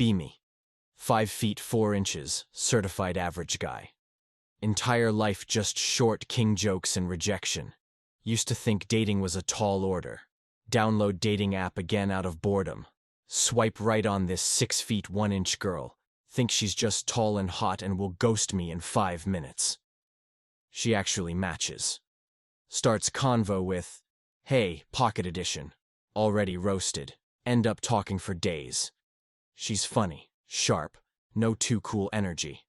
Be me. 5 feet 4 inches, certified average guy. Entire life just short king jokes and rejection. Used to think dating was a tall order. Download dating app again out of boredom. Swipe right on this 6 feet 1 inch girl. Think she's just tall and hot and will ghost me in 5 minutes. She actually matches. Starts convo with, "Hey, pocket edition." Already roasted. End up talking for days. She's funny, sharp, no too cool energy.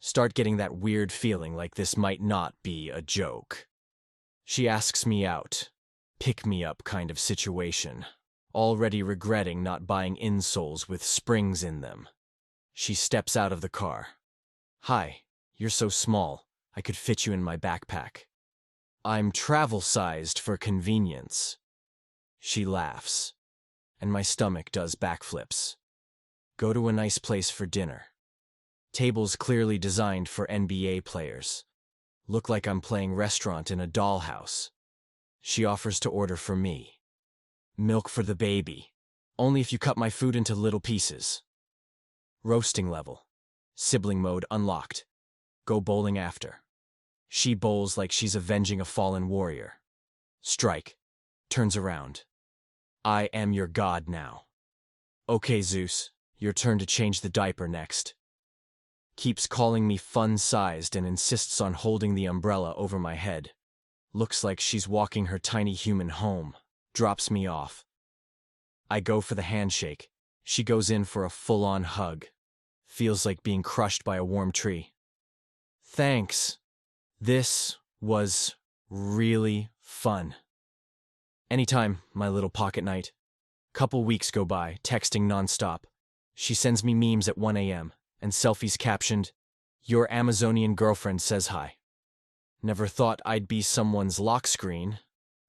Start getting that weird feeling like this might not be a joke. She asks me out. Pick me up kind of situation. Already regretting not buying insoles with springs in them. She steps out of the car. "Hi, you're so small, I could fit you in my backpack. I'm travel-sized for convenience." She laughs, and my stomach does backflips. Go to a nice place for dinner. Tables clearly designed for NBA players. Look like I'm playing restaurant in a dollhouse. She offers to order for me. Milk for the baby. Only if you cut my food into little pieces. Roasting level. Sibling mode unlocked. Go bowling after. She bowls like she's avenging a fallen warrior. Strike. Turns around. "I am your god now." "Okay, Zeus, your turn to change the diaper next." Keeps calling me fun-sized and insists on holding the umbrella over my head. Looks like she's walking her tiny human home. Drops me off. I go for the handshake. She goes in for a full-on hug. Feels like being crushed by a warm tree. "Thanks. This was really fun." Anytime, my little pocket knight. Couple weeks go by, texting nonstop. She sends me memes at 1 a.m. and selfies captioned, "Your Amazonian girlfriend says hi." Never thought I'd be someone's lock screen,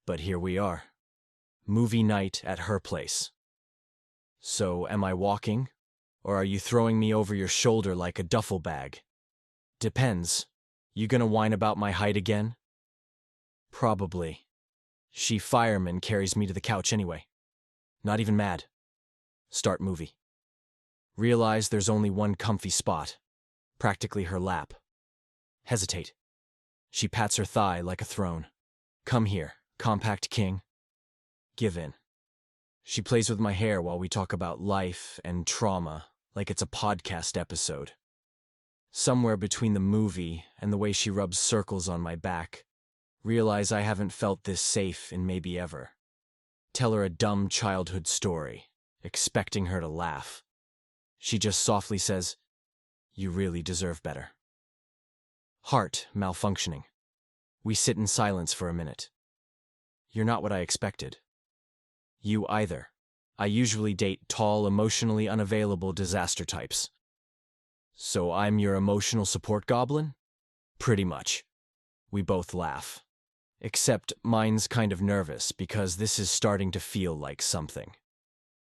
but here we are. Movie night at her place. So, am I walking? Or are you throwing me over your shoulder like a duffel bag? Depends. You gonna whine about my height again? Probably. She fireman carries me to the couch anyway. Not even mad. Start movie. Realize there's only one comfy spot. Practically her lap. Hesitate. She pats her thigh like a throne. "Come here, compact king." Give in. She plays with my hair while we talk about life and trauma, like it's a podcast episode. Somewhere between the movie and the way she rubs circles on my back, realize I haven't felt this safe in maybe ever. Tell her a dumb childhood story, expecting her to laugh. She just softly says, "You really deserve better." Heart malfunctioning. We sit in silence for a minute. You're not what I expected. You either. I usually date tall, emotionally unavailable disaster types. So I'm your emotional support goblin? Pretty much. We both laugh. Except mine's kind of nervous because this is starting to feel like something.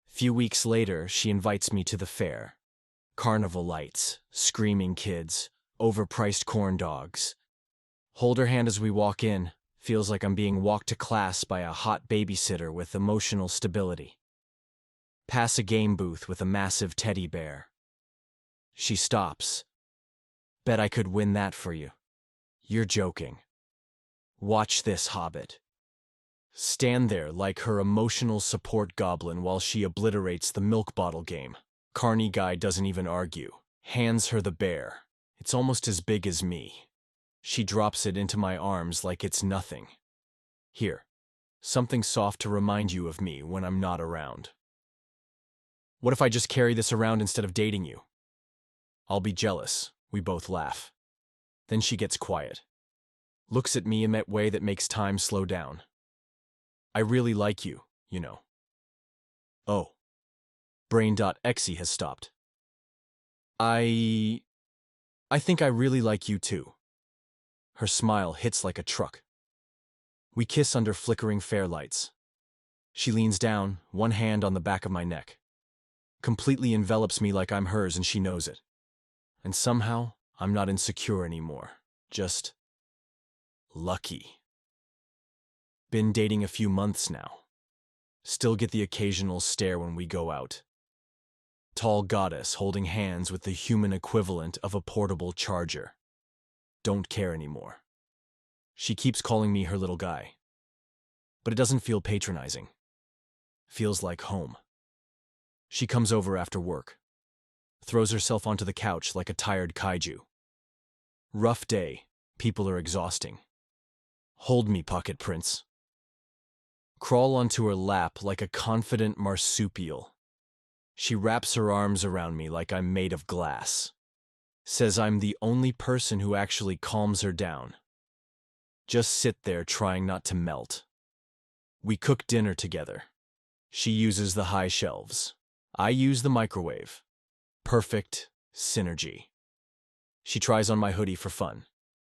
Few weeks later, she invites me to the fair. Carnival lights, screaming kids, overpriced corn dogs. Hold her hand as we walk in. Feels like I'm being walked to class by a hot babysitter with emotional stability. Pass a game booth with a massive teddy bear. She stops. "Bet I could win that for you." "You're joking." "Watch this, Hobbit." Stand there like her emotional support goblin while she obliterates the milk bottle game. Carny guy doesn't even argue. Hands her the bear. It's almost as big as me. She drops it into my arms like it's nothing. "Here, something soft to remind you of me when I'm not around." "What if I just carry this around instead of dating you?" "I'll be jealous." We both laugh. Then she gets quiet. Looks at me in that way that makes time slow down. "I really like you, you know." "Oh." Brain.exe has stopped. I think I really like you too." Her smile hits like a truck. We kiss under flickering fairlights. She leans down, one hand on the back of my neck. Completely envelops me like I'm hers and she knows it. And somehow, I'm not insecure anymore. Just lucky. Been dating a few months now. Still get the occasional stare when we go out. Tall goddess holding hands with the human equivalent of a portable charger. Don't care anymore. She keeps calling me her little guy. But it doesn't feel patronizing. Feels like home. She comes over after work. Throws herself onto the couch like a tired kaiju. Rough day. People are exhausting. Hold me, pocket prince. Crawl onto her lap like a confident marsupial. She wraps her arms around me like I'm made of glass. Says I'm the only person who actually calms her down. Just sit there trying not to melt. We cook dinner together. She uses the high shelves. I use the microwave. Perfect synergy. She tries on my hoodie for fun.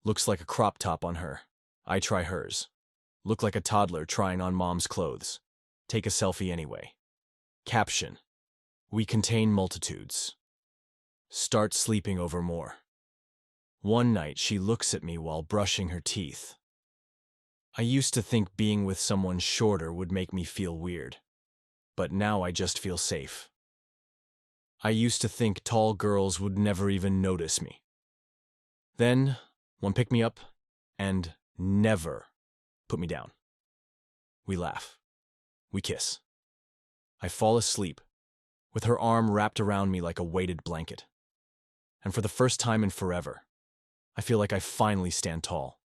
Looks like a crop top on her. I try hers. Look like a toddler trying on mom's clothes. Take a selfie anyway. Caption: We contain multitudes. Start sleeping over more. One night she looks at me while brushing her teeth. I used to think being with someone shorter would make me feel weird. But now I just feel safe. I used to think tall girls would never even notice me. Then, one pick me up, and never put me down. We laugh. We kiss. I fall asleep, with her arm wrapped around me like a weighted blanket. And for the first time in forever, I feel like I finally stand tall.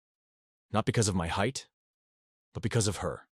Not because of my height, but because of her.